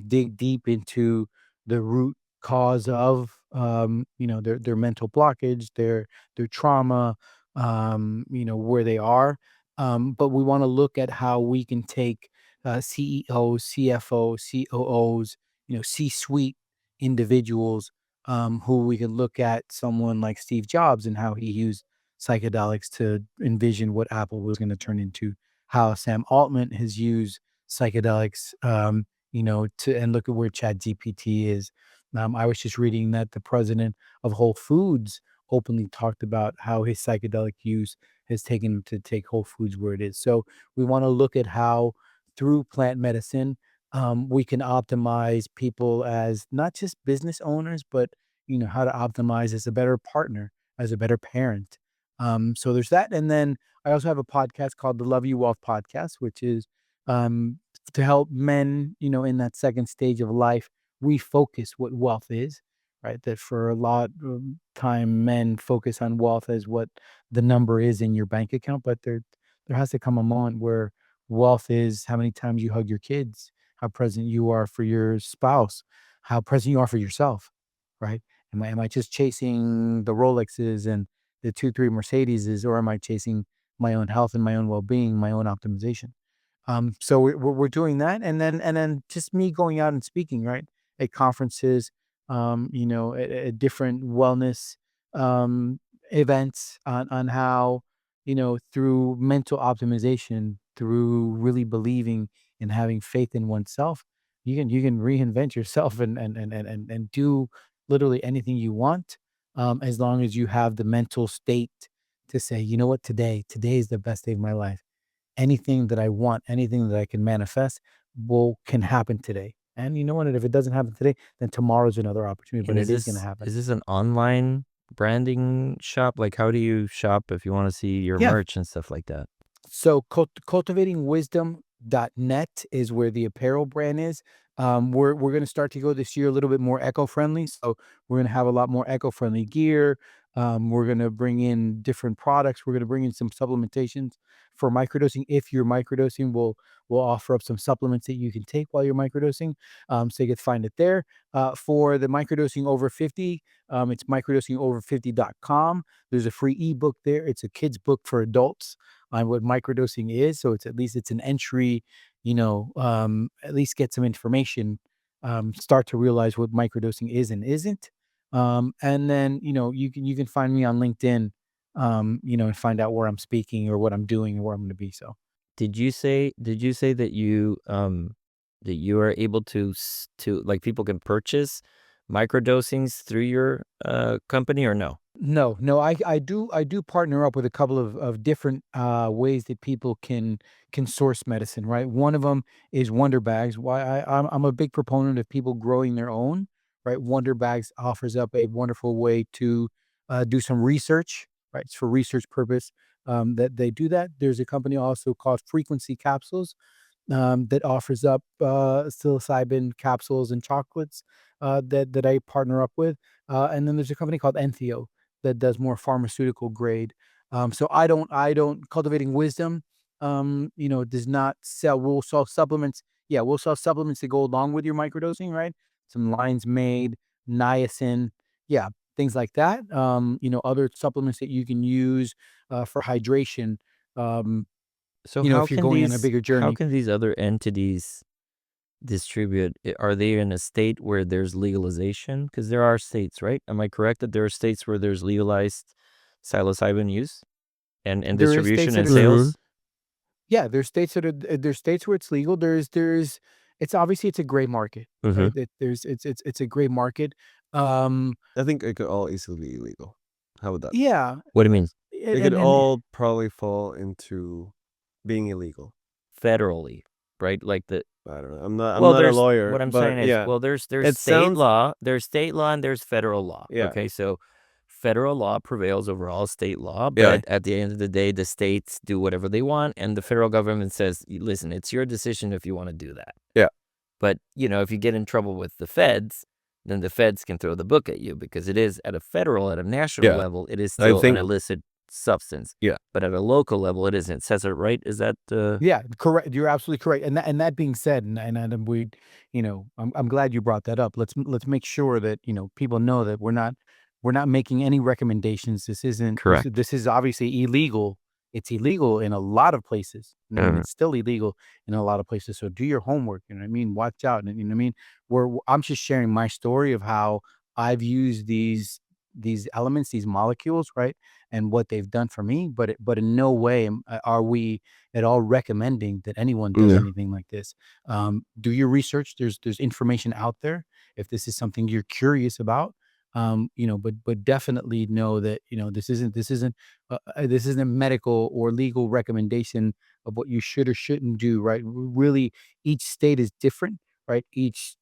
S5: dig deep into the root cause of their mental blockage, their trauma, where they are. But we want to look at how we can take CEOs, CFOs, COOs, C-suite individuals who we can look at someone like Steve Jobs and how he used psychedelics to envision what Apple was going to turn into, how Sam Altman has used psychedelics, to and look at where Chat GPT is. I was just reading that the president of Whole Foods openly talked about how his psychedelic use has taken him to take Whole Foods where it is. So we want to look at how through plant medicine, we can optimize people as not just business owners, but how to optimize as a better partner, as a better parent. So there's that, and then I also have a podcast called the Love You Wealth Podcast, which is um, to help men, in that second stage of life, refocus what wealth is. Right, that for a lot of time, men focus on wealth as what the number is in your bank account, but there has to come a moment where wealth is how many times you hug your kids, how present you are for your spouse, how present you are for yourself. Right? Am I just chasing the Rolexes and the 2, 3 Mercedeses, or am I chasing my own health and my own well-being, my own optimization? So we're doing that, and then just me going out and speaking, right, at conferences, at different wellness um, events on how through mental optimization, through really believing and having faith in oneself, you can reinvent yourself and do literally anything you want, as long as you have the mental state to say, you know what, today is the best day of my life. Anything that I want, anything that I can manifest can happen today. And you know what? And if it doesn't happen today, then tomorrow's another opportunity. But
S4: And
S5: it is going to happen.
S4: is this an online branding shop? Like, how do you shop if you want to see your
S5: Yeah.
S4: merch and stuff like that?
S5: So cultivatingwisdom.net is where the apparel brand is. We're going to start to go this year a little bit more eco-friendly. So we're going to have a lot more eco-friendly gear. We're going to bring in different products. We're going to bring in some supplementations for microdosing. If you're microdosing, we'll offer up some supplements that you can take while you're microdosing. So you can find it there. For the microdosing over 50, it's microdosingover50.com. There's a free ebook there. It's a kid's book for adults on what microdosing is. So it's an entry, at least get some information, start to realize what microdosing is and isn't. And then, you can find me on LinkedIn, and find out where I'm speaking or what I'm doing and where I'm going to be. So
S4: Did you say that you are able to like people can purchase microdosings through your company or no?
S5: no, I do partner up with a couple of different ways that people can source medicine, right? One of them is Wonder Bags. Why I'm a big proponent of people growing their own, right? Wonder Bags offers up a wonderful way to do some research, right? It's for research purpose, that they do that. There's a company also called Frequency Capsules, that offers up psilocybin capsules and chocolates, that I partner up with. And then there's a company called Entheo that does more pharmaceutical grade. So I don't Cultivating Wisdom, does not sell. We'll sell supplements. Yeah, we'll sell supplements to go along with your microdosing, right? Some lion's made, niacin, yeah, things like that. Other supplements that you can use for hydration. Um,
S4: So
S5: if you're going on a bigger
S4: how
S5: journey.
S4: can these other entities distribute? Are they in a state where there's legalization? Because there are states, right? Am I correct that there are states where there's legalized psilocybin use and
S5: There is
S4: distribution
S5: states that
S4: and
S5: are
S2: Mm-hmm.
S4: sales?
S5: Yeah, there's states where it's legal. It's obviously it's a gray market,
S4: Mm-hmm.
S5: right? It's a gray market. Um,
S2: I think it could all easily be illegal. How would that?
S5: yeah,
S4: What do you mean
S2: It could
S5: and
S2: all probably fall into being illegal.
S4: federally, right? Like the
S2: I don't know. I'm
S4: well,
S2: not a
S4: there's
S2: lawyer,
S4: what I'm saying
S2: but
S4: is,
S2: yeah,
S4: well, there's
S2: it
S4: state
S2: sounds
S4: law, and there's federal law.
S2: yeah,
S4: Okay, so federal law prevails over all state law,
S2: yeah,
S4: but at the end of the day, the states do whatever they want, and the federal government says, listen, it's your decision if you want to do that.
S2: yeah,
S4: But if you get in trouble with the feds, then the feds can throw the book at you because it is at a national
S2: yeah.
S4: level, it is
S2: I
S4: still an
S2: think
S4: illicit substance.
S2: yeah,
S4: But at a local level, it isn't. Cesar, right? Is that
S5: Yeah, correct. You're absolutely correct. And that being said, and we, I'm glad you brought that up. Let's make sure that people know that we're not making any recommendations. This isn't this is
S4: correct?
S5: this is obviously illegal. It's illegal in a lot of places. It's still illegal in a lot of places. So do your homework. You know what I mean? Watch out. And you know what I mean? I'm just sharing my story of how I've used these elements, these molecules, right, and what they've done for me. But in no way are we at all recommending that anyone does
S2: yeah,
S5: anything like this. Do your research. There's information out there if this is something you're curious about. But definitely know that this isn't a medical or legal recommendation of what you should or shouldn't do. Right? Really, each state is different. Right? Each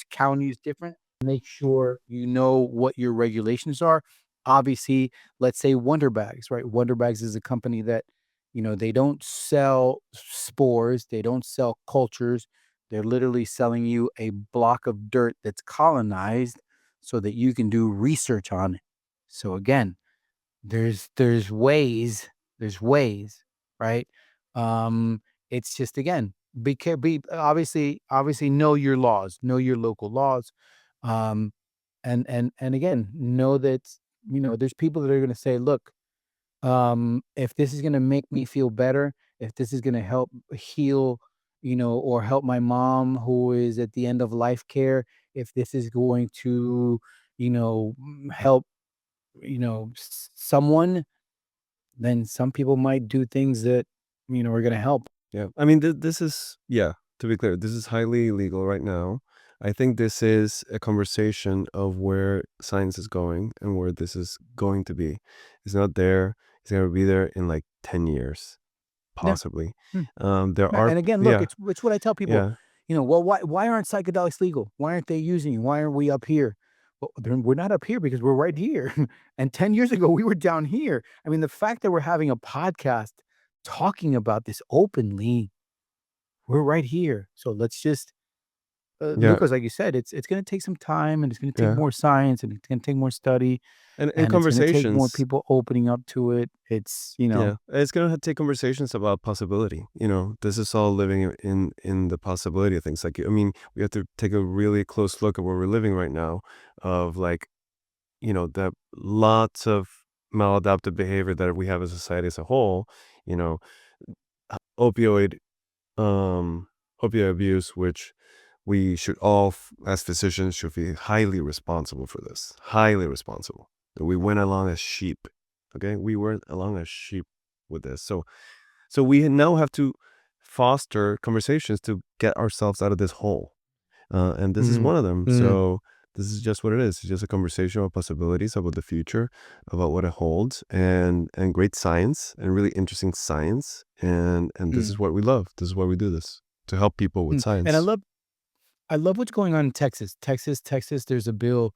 S5: county is different. Make sure you know what your regulations are. Obviously, let's say Wonder Bags. Right? Wonder Bags is a company that they don't sell spores, they don't sell cultures. They're literally selling you a block of dirt that's colonized so that you can do research on it. So again, there's ways, right? Um, it's just again, be obviously know your laws, know your local laws. Um, and again, know that there's people that are going to say, look, if this is going to make me feel better, if this is going to help heal, or help my mom who is at the end of life care, if this is going to, help, someone, then some people might do things that, are going to help.
S2: yeah. I mean, this is yeah. To be clear, this is highly illegal right now. I think this is a conversation of where science is going and where this is going to be. It's not there. It's going to be there in like 10 years,
S5: Yeah.
S2: possibly.
S5: Hmm.
S2: There are
S5: And again, look,
S2: yeah,
S5: it's what I tell people.
S2: yeah,
S5: well, why aren't psychedelics legal? Why aren't they using it? Why aren't we up here? Well, we're not up here because we're right here. And 10 years ago, we were down here. I mean, the fact that we're having a podcast talking about this openly, we're right here. So let's just,
S2: Yeah,
S5: Lucas, like you said, it's going to take some time, and it's going to take
S2: yeah,
S5: more science, and it's going to take more study,
S2: and
S5: and it's going to take more
S2: conversations.
S5: people opening up to it. It's,
S2: Yeah, it's gonna take conversations about possibility. This is all living in the possibility of things. Like, I mean, we have to take a really close look at where we're living right now, of like, the lots of maladaptive behavior that we have as a society as a whole. You know, opioid um opioid abuse, which we should all, as physicians, should be highly responsible for this. Highly responsible. We went along as sheep. Okay, we went along as sheep with this. So we now have to foster conversations to get ourselves out of this hole. And this is one of them. So this is just what it is. It's just a conversation about possibilities, about the future, about what it holds, and great science, and really interesting science. And this is what we love. This is why we do this, to help people with
S5: And
S2: science.
S5: I love what's going on in Texas. Texas, there's a bill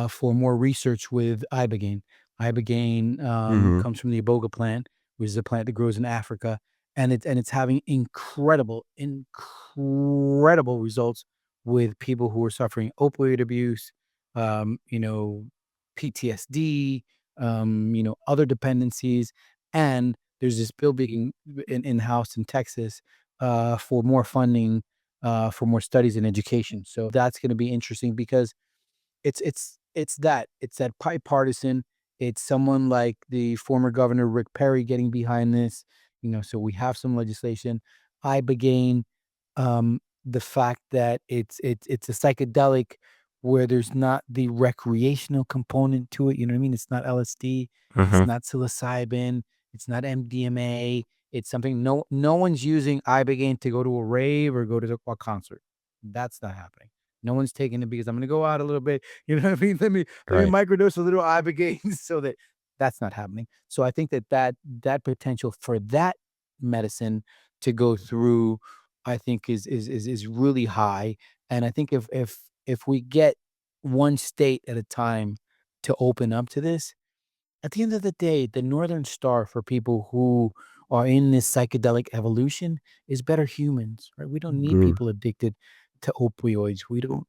S5: for more research with ibogaine. Ibogaine
S2: Mm-hmm.
S5: comes from the iboga plant, which is a plant that grows in Africa, and it's having incredible results with people who are suffering opioid abuse, you know, PTSD, other dependencies. And there's this bill being in House in Texas for more funding for more studies in education. So that's going to be interesting because it's that bipartisan. It's someone like the former governor Rick Perry getting behind this. So we have some legislation. Ibogaine, the fact that it's a psychedelic where there's not the recreational component to it. You know what I mean? It's not LSD. It's not psilocybin. It's not MDMA. It's something no one's using ibogaine to go to a rave or go to a concert. That's not happening. No one's taking it because I'm going to go out a little bit. You know what I mean? Let me
S4: Right.
S5: microdose a little ibogaine so that's not happening. So I think that potential for that medicine to go through, I think is really high. And I think if we get one state at a time to open up to this, at the end of the day, the Northern Star for people who are in this psychedelic evolution is better humans, right? We don't need people addicted to opioids. We don't,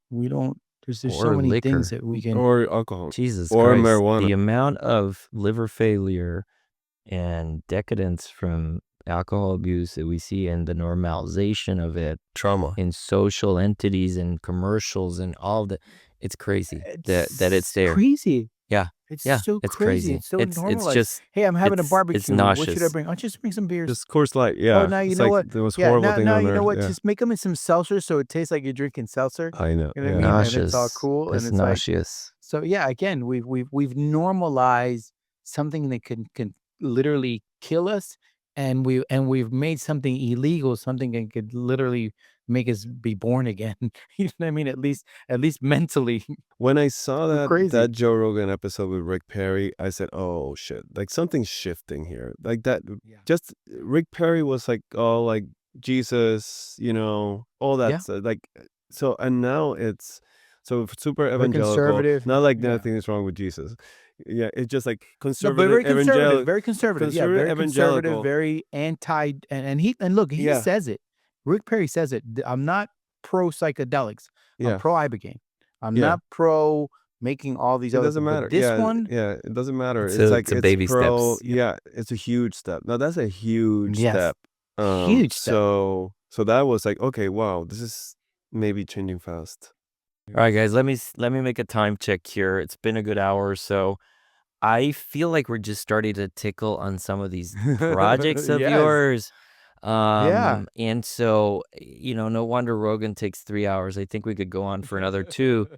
S5: there's so
S4: Or
S5: many things
S4: liquor.
S5: that we can.
S2: Or alcohol.
S4: Jesus
S2: Or
S4: Christ.
S2: marijuana.
S4: The amount of liver failure and decadence from alcohol abuse that we see, and the normalization of it
S2: Trauma.
S4: in social entities and commercials and all of the, it's crazy that it's there.
S5: Crazy.
S4: Yeah.
S5: It's
S4: Yeah,
S5: so
S4: it's
S5: crazy.
S4: crazy.
S5: It's so
S4: It's
S5: normalized.
S4: just,
S5: Hey, I'm having a
S4: it's
S5: barbecue. What should I
S4: nauseous.
S5: bring? I'll just bring some beers.
S2: Just Coors Light. Yeah.
S5: Oh, now you
S2: It's
S5: know
S2: like
S5: what?
S2: the most
S5: Yeah,
S2: horrible thing
S5: now
S2: on
S5: you know
S2: earth.
S5: what?
S2: Yeah.
S5: Just make them in some seltzer so it tastes like you're drinking seltzer.
S2: I know.
S5: You know what I
S2: Yeah.
S5: mean? And it's all
S4: Nauseous.
S5: cool. And
S4: It's
S5: it's like,
S4: nauseous.
S5: so yeah, again, we've normalized something that can literally kill us, and we've made something illegal, something that could literally make us be born again. You know what I mean? At least mentally.
S2: When I saw
S5: So crazy.
S2: that Joe Rogan episode with Rick Perry, I said, "Oh shit! Like something's shifting here." Like that.
S5: Yeah.
S2: Just Rick Perry was like, "Oh, like Jesus," all that.
S5: Yeah.
S2: Like so, and now it's so super
S5: Very
S2: evangelical.
S5: conservative.
S2: Not like
S5: Yeah.
S2: nothing is wrong with Jesus. Yeah, it's just like
S5: No, but
S2: conservative,
S5: very conservative,
S2: evangelical.
S5: very conservative. Yeah,
S2: conservative,
S5: very conservative,
S2: evangelical.
S5: very anti. And look, he
S2: Yeah.
S5: says it. Rick Perry says it. I'm not pro psychedelics.
S2: Yeah.
S5: I'm pro ibogaine. I'm
S2: Yeah.
S5: not pro making all these
S2: It
S5: other
S2: doesn't
S5: things.
S2: matter.
S5: But this one,
S2: Yeah, it doesn't matter.
S4: It's
S2: It's
S4: a-
S2: like
S4: it's a
S2: it's
S4: baby
S2: pro.
S4: steps.
S2: Yeah, it's a huge step. Now that's a huge
S5: Yes.
S2: step.
S5: Huge step.
S2: So that was like, okay, wow, this is maybe changing fast.
S4: All right, guys, let me make a time check here. It's been a good hour or so. I feel like we're just starting to tickle on some of these projects of
S5: Yes.
S4: yours.
S5: Yeah.
S4: And so, no wonder Rogan takes 3 hours. I think we could go on for another 2.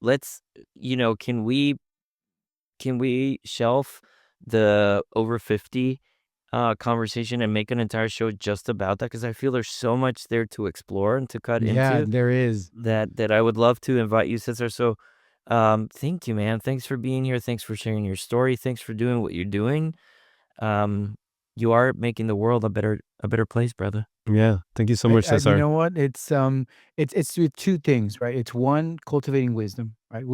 S4: Let's, can we shelf the over 50 conversation and make an entire show just about that? Because I feel there's so much there to explore and to cut
S5: Yeah,
S4: into
S5: there is.
S4: that I would love to invite you, Cesar. So thank you, man. Thanks for being here. Thanks for sharing your story. Thanks for doing what you're doing. you are making the world a better place, brother.
S2: Yeah. Thank you so much,
S5: You
S2: Cesar.
S5: know what? It's with two things, right? It's one, cultivating wisdom, right?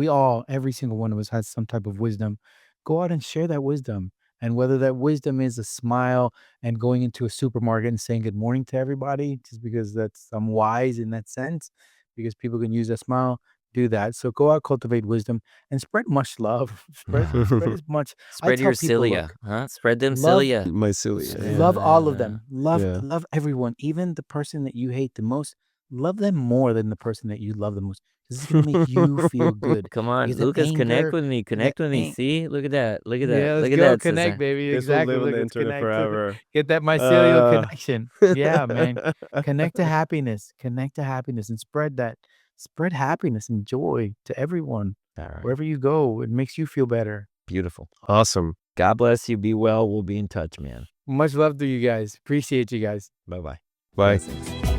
S5: Every single one of us has some type of wisdom. Go out and share that wisdom. And whether that wisdom is a smile and going into a supermarket and saying good morning to everybody, just because I'm wise in that sense, because people can use that smile, do that. So go out, cultivate wisdom, and spread much love. Spread as much. I
S4: Spread
S5: tell
S4: your
S5: people,
S4: cilia,
S5: look,
S4: huh? Spread them
S5: love
S4: cilia.
S2: My silly.
S5: love all of them.
S2: Yeah.
S5: Love everyone, even the person that you hate the most. Love them more than the person that you love the most. This is gonna make you feel good.
S4: Come on,
S5: Because that
S4: Lucas, connect
S5: anger,
S4: with me.
S5: that
S4: Connect with me.
S5: ang-
S4: See? Look at that. Look at that.
S5: yeah, let's
S4: Look at
S5: go
S4: that,
S5: connect,
S4: Cesar.
S5: baby.
S2: This will
S5: Exactly.
S2: live on
S5: Look,
S2: the
S5: let's
S2: internet
S5: connect.
S2: forever.
S5: Get that mycelial
S2: Uh,
S5: connection. Yeah, man. Connect to happiness. Connect to happiness and spread that. Spread happiness and joy to everyone.
S4: All right.
S5: Wherever you go, it makes you feel better.
S4: Beautiful.
S2: Awesome.
S4: God bless you. Be well. We'll be in touch, man.
S5: Much love to you guys. Appreciate you guys.
S4: Bye-bye.
S2: Bye.
S4: Blessings.